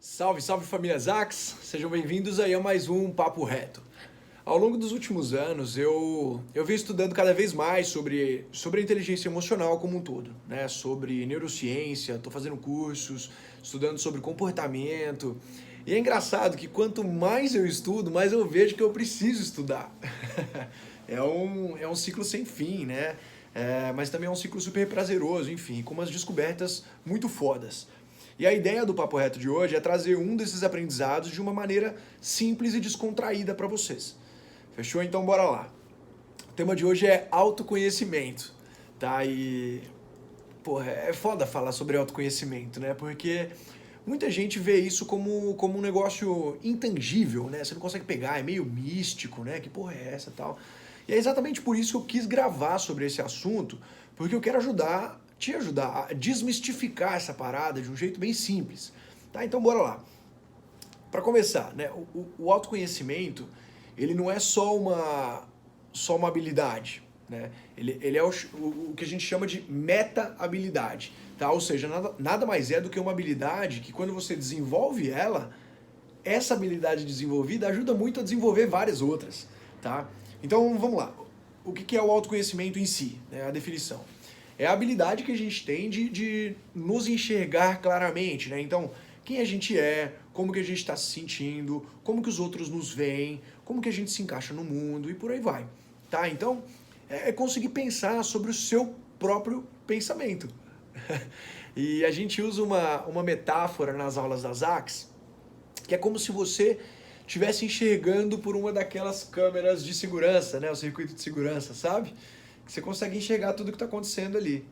Salve, salve família Zax! Sejam bem-vindos aí a mais um Papo Reto. Ao longo dos últimos anos, eu venho estudando cada vez mais sobre a inteligência emocional como um todo, né? Sobre neurociência, estou fazendo cursos, estudando sobre comportamento. E é engraçado que quanto mais eu estudo, mais eu vejo que eu preciso estudar. É um ciclo sem fim, né? Mas também é um ciclo super prazeroso, enfim, com umas descobertas muito fodas. E a ideia do Papo Reto de hoje é trazer um desses aprendizados de uma maneira simples e descontraída para vocês. Fechou? Então bora lá. O tema de hoje é autoconhecimento, tá? Porra, é foda falar sobre autoconhecimento, né? Porque muita gente vê isso como um negócio intangível, né? Você não consegue pegar, é meio místico, né? Que porra é essa e tal? E é exatamente por isso que eu quis gravar sobre esse assunto, porque eu quero te ajudar a desmistificar essa parada de um jeito bem simples, tá? Então bora lá. Para começar, né? O autoconhecimento, ele não é só uma habilidade, né? Ele é o que a gente chama de meta-habilidade, tá? Ou seja, nada mais é do que uma habilidade que quando você desenvolve ela, essa habilidade desenvolvida ajuda muito a desenvolver várias outras, tá? Então vamos lá. O que é o autoconhecimento em si, né? A definição. É a habilidade que a gente tem de nos enxergar claramente, né? Então, quem a gente é, como que a gente está se sentindo, como que os outros nos veem, como que a gente se encaixa no mundo e por aí vai, tá? Então, é conseguir pensar sobre o seu próprio pensamento. E a gente usa uma metáfora nas aulas das AX, que é como se você estivesse enxergando por uma daquelas câmeras de segurança, né? O circuito de segurança, sabe? Que você consegue enxergar tudo que está acontecendo ali.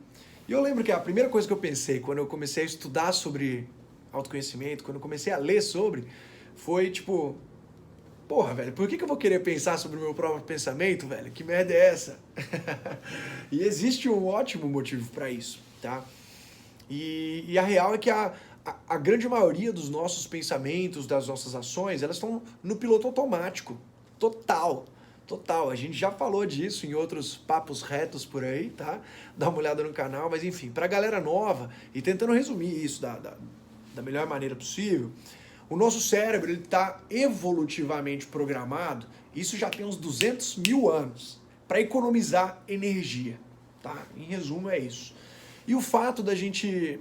E eu lembro que a primeira coisa que eu pensei quando eu comecei a estudar sobre autoconhecimento, quando eu comecei a ler sobre, foi tipo, porra, velho, por que eu vou querer pensar sobre o meu próprio pensamento, velho? Que merda é essa? E existe um ótimo motivo para isso, tá? E a real é que a grande maioria dos nossos pensamentos, das nossas ações, elas estão no piloto automático. Total. Total. A gente já falou disso em outros papos retos por aí, tá? Dá uma olhada no canal, mas enfim, pra galera nova, e tentando resumir isso da melhor maneira possível, o nosso cérebro ele está evolutivamente programado, isso já tem uns 200 mil anos, para economizar energia, tá? Em resumo é isso. E o fato de a gente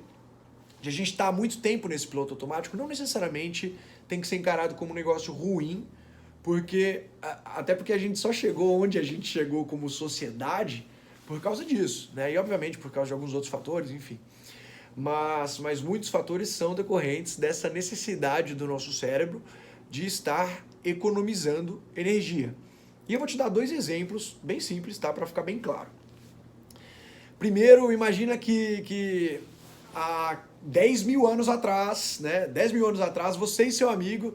estar há muito tempo nesse piloto automático não necessariamente tem que ser encarado como um negócio ruim, até porque a gente só chegou onde a gente chegou como sociedade por causa disso, né? E obviamente por causa de alguns outros fatores, enfim. Mas muitos fatores são decorrentes dessa necessidade do nosso cérebro de estar economizando energia. E eu vou te dar dois exemplos bem simples, tá? Para ficar bem claro. Primeiro, imagina que há 10 mil anos atrás, né? 10 mil anos atrás, você e seu amigo,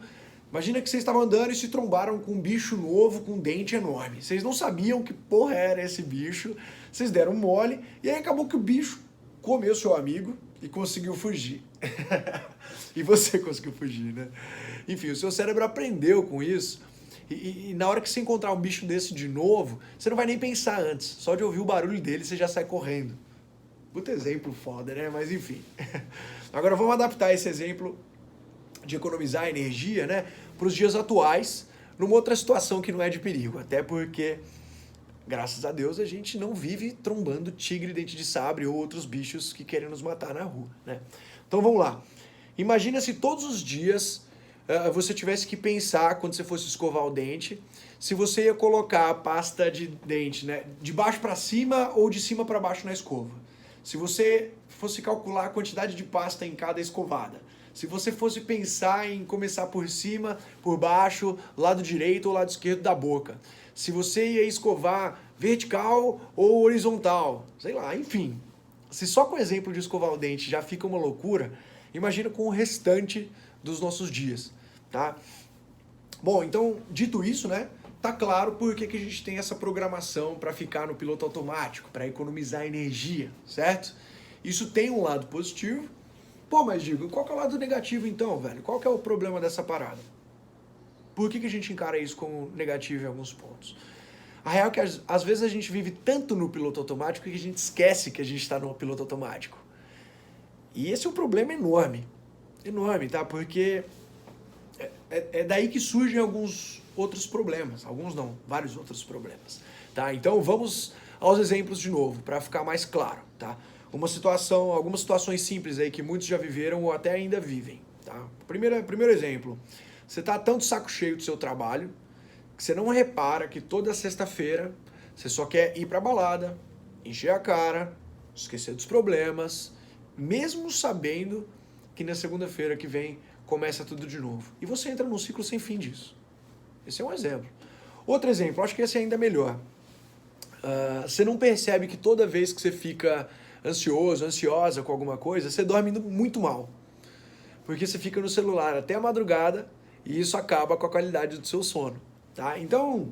imagina que vocês estavam andando e se trombaram com um bicho novo, com um dente enorme. Vocês não sabiam que porra era esse bicho, vocês deram mole, e aí acabou que o bicho comeu seu amigo e conseguiu fugir. E você conseguiu fugir, né? Enfim, o seu cérebro aprendeu com isso. E na hora que você encontrar um bicho desse de novo, você não vai nem pensar antes. Só de ouvir o barulho dele, você já sai correndo. Puta exemplo foda, né? Mas enfim. Agora vamos adaptar esse exemplo de economizar energia, né, para os dias atuais, numa outra situação que não é de perigo. Até porque, graças a Deus, a gente não vive trombando tigre, dente de sabre ou outros bichos que querem nos matar na rua, né? Então vamos lá. Imagina se todos os dias você tivesse que pensar, quando você fosse escovar o dente, se você ia colocar a pasta de dente, né, de baixo para cima ou de cima para baixo na escova. Se você fosse calcular a quantidade de pasta em cada escovada. Se você fosse pensar em começar por cima, por baixo, lado direito ou lado esquerdo da boca. Se você ia escovar vertical ou horizontal, sei lá, enfim. Se só com o exemplo de escovar o dente já fica uma loucura, imagina com o restante dos nossos dias, tá? Bom, então, dito isso, né, tá claro por que a gente tem essa programação para ficar no piloto automático, para economizar energia, certo? Isso tem um lado positivo. Pô, mas digo, qual que é o lado negativo então, velho? Qual que é o problema dessa parada? Por que a gente encara isso como negativo em alguns pontos? A real é que às vezes a gente vive tanto no piloto automático que a gente esquece que a gente está no piloto automático. E esse é um problema enorme. Enorme, tá? Porque é daí que surgem alguns outros problemas. Alguns não, vários outros problemas. Tá? Então vamos aos exemplos de novo, para ficar mais claro. Tá? Algumas situações simples aí que muitos já viveram ou até ainda vivem. Tá? Primeiro exemplo, você tá tanto saco cheio do seu trabalho que você não repara que toda sexta-feira você só quer ir pra balada, encher a cara, esquecer dos problemas, mesmo sabendo que na segunda-feira que vem começa tudo de novo. E você entra num ciclo sem fim disso. Esse é um exemplo. Outro exemplo, acho que esse é ainda melhor. Você não percebe que toda vez que você fica ansioso, ansiosa com alguma coisa, você dorme muito mal. Porque você fica no celular até a madrugada e isso acaba com a qualidade do seu sono. Tá? Então,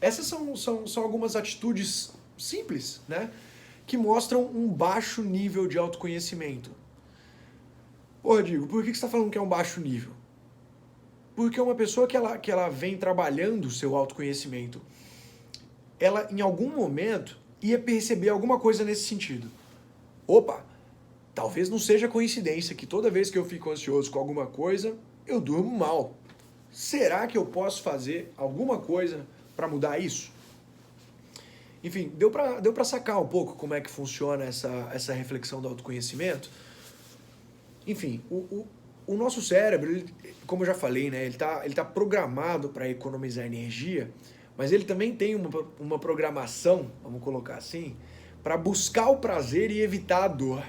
essas são algumas atitudes simples, né? Que mostram um baixo nível de autoconhecimento. Ô, Rodrigo, por que você está falando que é um baixo nível? Porque uma pessoa que ela vem trabalhando o seu autoconhecimento, ela em algum momento ia perceber alguma coisa nesse sentido. Opa, talvez não seja coincidência que toda vez que eu fico ansioso com alguma coisa, eu durmo mal. Será que eu posso fazer alguma coisa para mudar isso? Enfim, deu pra sacar um pouco como é que funciona essa reflexão do autoconhecimento? Enfim, o nosso cérebro, ele, como eu já falei, né, ele tá programado para economizar energia, mas ele também tem uma programação, vamos colocar assim, para buscar o prazer e evitar a dor.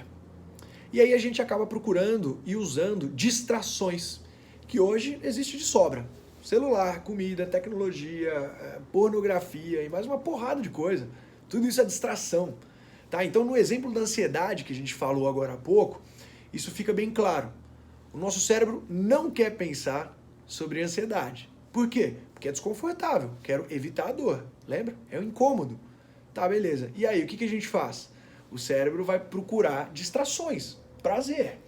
E aí a gente acaba procurando e usando distrações, que hoje existe de sobra. Celular, comida, tecnologia, pornografia e mais uma porrada de coisa. Tudo isso é distração. Tá? Então, no exemplo da ansiedade que a gente falou agora há pouco, isso fica bem claro. O nosso cérebro não quer pensar sobre ansiedade. Por quê? Porque é desconfortável. Quero evitar a dor. Lembra? É um incômodo. Tá, beleza. E aí, o que a gente faz? O cérebro vai procurar distrações, prazer.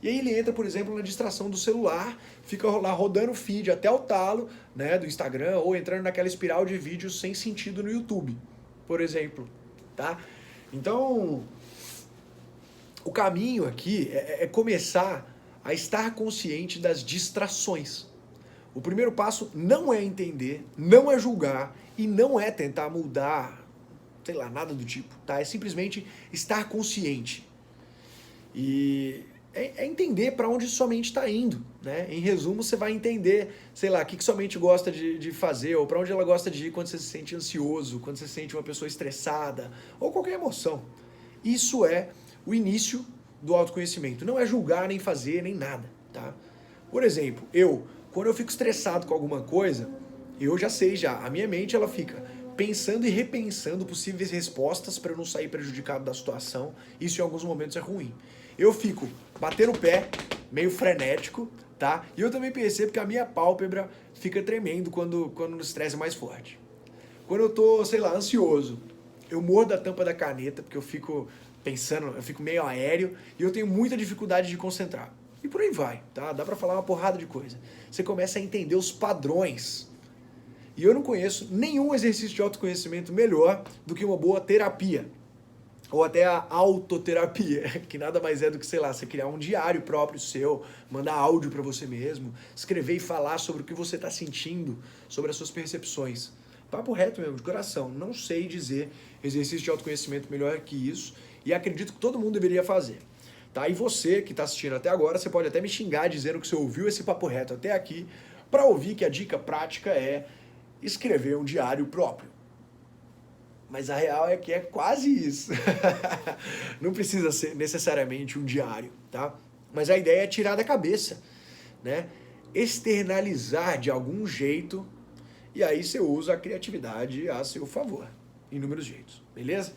E aí ele entra, por exemplo, na distração do celular, fica lá rodando o feed até o talo, né, do Instagram, ou entrando naquela espiral de vídeos sem sentido no YouTube, por exemplo. Tá? Então, o caminho aqui é começar a estar consciente das distrações. O primeiro passo não é entender, não é julgar e não é tentar mudar, sei lá, nada do tipo, tá? É simplesmente estar consciente. E é entender para onde sua mente está indo, né? Em resumo, você vai entender, sei lá, o que sua mente gosta de fazer, ou para onde ela gosta de ir quando você se sente ansioso, quando você se sente uma pessoa estressada, ou qualquer emoção. Isso é o início do autoconhecimento. Não é julgar, nem fazer, nem nada, tá? Por exemplo, quando eu fico estressado com alguma coisa, eu já sei já, a minha mente ela fica pensando e repensando possíveis respostas para eu não sair prejudicado da situação. Isso em alguns momentos é ruim. Eu fico batendo o pé, meio frenético, tá? E eu também percebo que a minha pálpebra fica tremendo quando o estresse é mais forte. Quando eu tô, sei lá, ansioso, eu mordo a tampa da caneta, porque eu fico pensando, eu fico meio aéreo e eu tenho muita dificuldade de concentrar. E por aí vai, tá? Dá pra falar uma porrada de coisa. Você começa a entender os padrões. E eu não conheço nenhum exercício de autoconhecimento melhor do que uma boa terapia. Ou até a autoterapia, que nada mais é do que, sei lá, você criar um diário próprio seu, mandar áudio pra você mesmo, escrever e falar sobre o que você tá sentindo, sobre as suas percepções. Papo reto mesmo, de coração. Não sei dizer exercício de autoconhecimento melhor que isso e acredito que todo mundo deveria fazer. Tá? E você que está assistindo até agora, você pode até me xingar dizendo que você ouviu esse papo reto até aqui para ouvir que a dica prática é escrever um diário próprio. Mas a real é que é quase isso. Não precisa ser necessariamente um diário, tá? Mas a ideia é tirar da cabeça, né? Externalizar de algum jeito e aí você usa a criatividade a seu favor, inúmeros jeitos, beleza?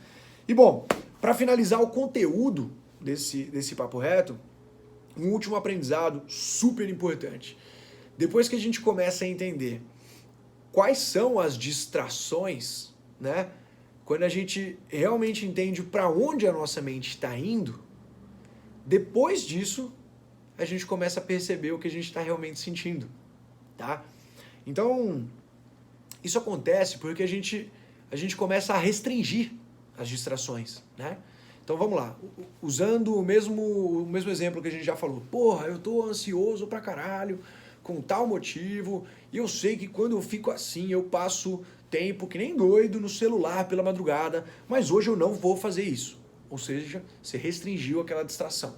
E bom, para finalizar o conteúdo desse papo reto, um último aprendizado super importante. Depois que a gente começa a entender quais são as distrações, né? Quando a gente realmente entende para onde a nossa mente está indo, depois disso, a gente começa a perceber o que a gente está realmente sentindo, tá? Então, isso acontece porque a gente começa a restringir as distrações, né? Então vamos lá, usando o mesmo exemplo que a gente já falou. Porra, eu tô ansioso pra caralho, com tal motivo, e eu sei que quando eu fico assim, eu passo tempo que nem doido no celular pela madrugada, mas hoje eu não vou fazer isso. Ou seja, você restringiu aquela distração,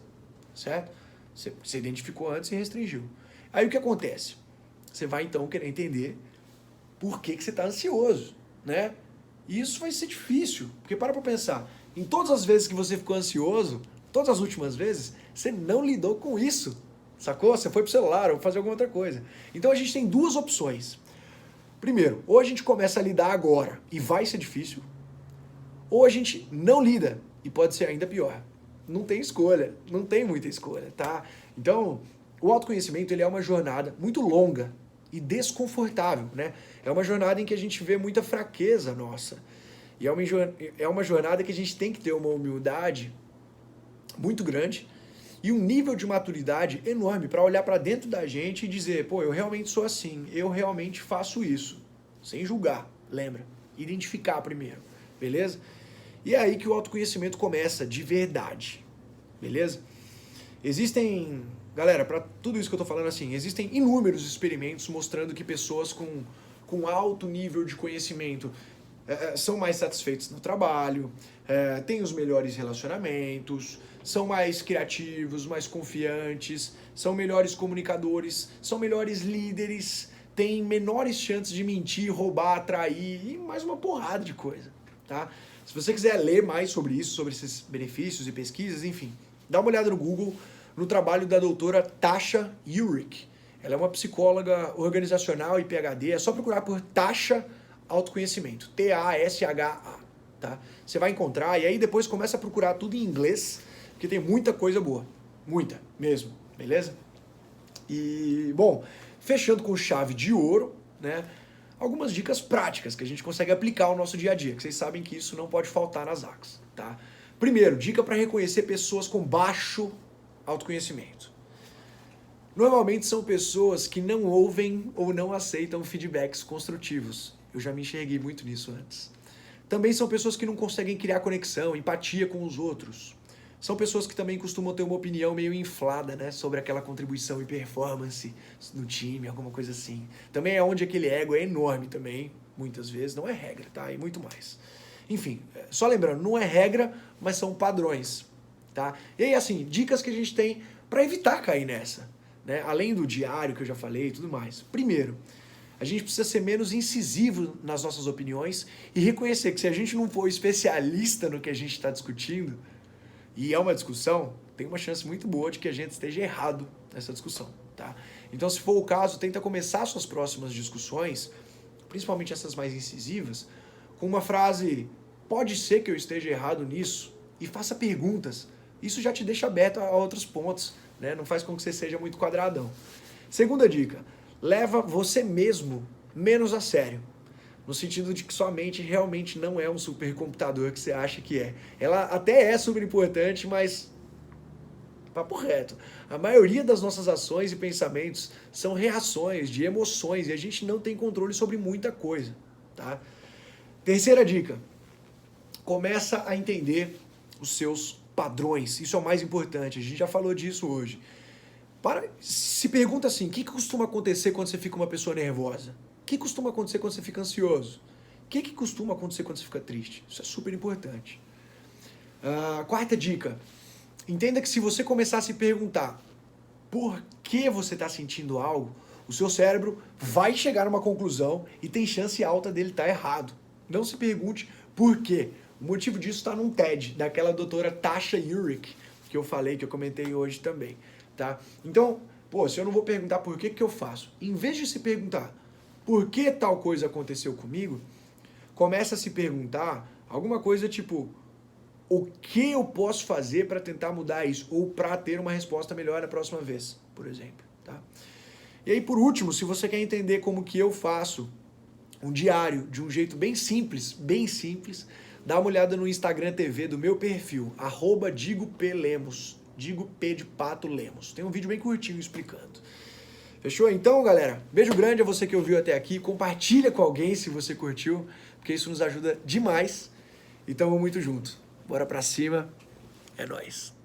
certo? Você identificou antes e restringiu. Aí o que acontece? Você vai então querer entender por que você está ansioso, né? E isso vai ser difícil, porque para pensar, em todas as vezes que você ficou ansioso, todas as últimas vezes, você não lidou com isso, sacou? Você foi pro celular ou fazer alguma outra coisa. Então a gente tem duas opções. Primeiro, ou a gente começa a lidar agora e vai ser difícil, ou a gente não lida e pode ser ainda pior. Não tem escolha, não tem muita escolha, tá? Então, o autoconhecimento ele é uma jornada muito longa e desconfortável, né? É uma jornada em que a gente vê muita fraqueza nossa. E é uma jornada que a gente tem que ter uma humildade muito grande e um nível de maturidade enorme para olhar para dentro da gente e dizer, pô, eu realmente sou assim, eu realmente faço isso. Sem julgar, lembra? Identificar primeiro, beleza? E é aí que o autoconhecimento começa de verdade, beleza? Galera, para tudo isso que eu tô falando assim, existem inúmeros experimentos mostrando que pessoas com alto nível de conhecimento são mais satisfeitos no trabalho, têm os melhores relacionamentos, são mais criativos, mais confiantes, são melhores comunicadores, são melhores líderes, têm menores chances de mentir, roubar, atrair e mais uma porrada de coisa, tá? Se você quiser ler mais sobre isso, sobre esses benefícios e pesquisas, enfim, dá uma olhada no Google, no trabalho da doutora Tasha Eurich. Ela é uma psicóloga organizacional e PhD, é só procurar por Tasha Autoconhecimento, Tasha, tá? Você vai encontrar e aí depois começa a procurar tudo em inglês, porque tem muita coisa boa, muita mesmo, beleza? E, bom, fechando com chave de ouro, né? Algumas dicas práticas que a gente consegue aplicar ao nosso dia a dia, que vocês sabem que isso não pode faltar nas ACs, tá? Primeiro, dica para reconhecer pessoas com baixo autoconhecimento. Normalmente são pessoas que não ouvem ou não aceitam feedbacks construtivos. Eu já me enxerguei muito nisso antes. Também são pessoas que não conseguem criar conexão, empatia com os outros. São pessoas que também costumam ter uma opinião meio inflada, né, sobre aquela contribuição e performance no time, alguma coisa assim. Também é onde aquele ego é enorme também, muitas vezes, não é regra, tá? E muito mais. Enfim, só lembrando, não é regra, mas são padrões, tá? E aí, assim, dicas que a gente tem para evitar cair nessa, né? Além do diário que eu já falei e tudo mais. Primeiro, a gente precisa ser menos incisivo nas nossas opiniões e reconhecer que se a gente não for especialista no que a gente está discutindo, e é uma discussão, tem uma chance muito boa de que a gente esteja errado nessa discussão, tá? Então, se for o caso, tenta começar suas próximas discussões, principalmente essas mais incisivas, com uma frase, pode ser que eu esteja errado nisso, e faça perguntas. Isso já te deixa aberto a outros pontos, né? Não faz com que você seja muito quadradão. Segunda dica, leva você mesmo menos a sério. No sentido de que sua mente realmente não é um supercomputador que você acha que é. Ela até é super importante, mas papo reto. A maioria das nossas ações e pensamentos são reações de emoções e a gente não tem controle sobre muita coisa, tá? Terceira dica, começa a entender os seus padrões. Isso é o mais importante, a gente já falou disso hoje. Se pergunta assim, o que costuma acontecer quando você fica uma pessoa nervosa? O que costuma acontecer quando você fica ansioso? O que costuma acontecer quando você fica triste? Isso é super importante. Quarta dica. Entenda que se você começar a se perguntar por que você está sentindo algo, o seu cérebro vai chegar a uma conclusão e tem chance alta dele estar errado. Não se pergunte por quê. O motivo disso está num TED, daquela doutora Tasha Eurich, que eu falei, que eu comentei hoje também. Tá? Então, se eu não vou perguntar por que eu faço, em vez de se perguntar por que tal coisa aconteceu comigo, começa a se perguntar alguma coisa tipo, o que eu posso fazer para tentar mudar isso? Ou para ter uma resposta melhor na próxima vez, por exemplo. Tá? E aí, por último, se você quer entender como que eu faço um diário de um jeito bem simples, dá uma olhada no Instagram TV do meu perfil, @DigoPLemos, Digo P de Pato Lemos. Tem um vídeo bem curtinho explicando. Fechou? Então, galera, beijo grande a você que ouviu até aqui. Compartilha com alguém se você curtiu, porque isso nos ajuda demais. E tamo muito junto. Bora pra cima. É nóis.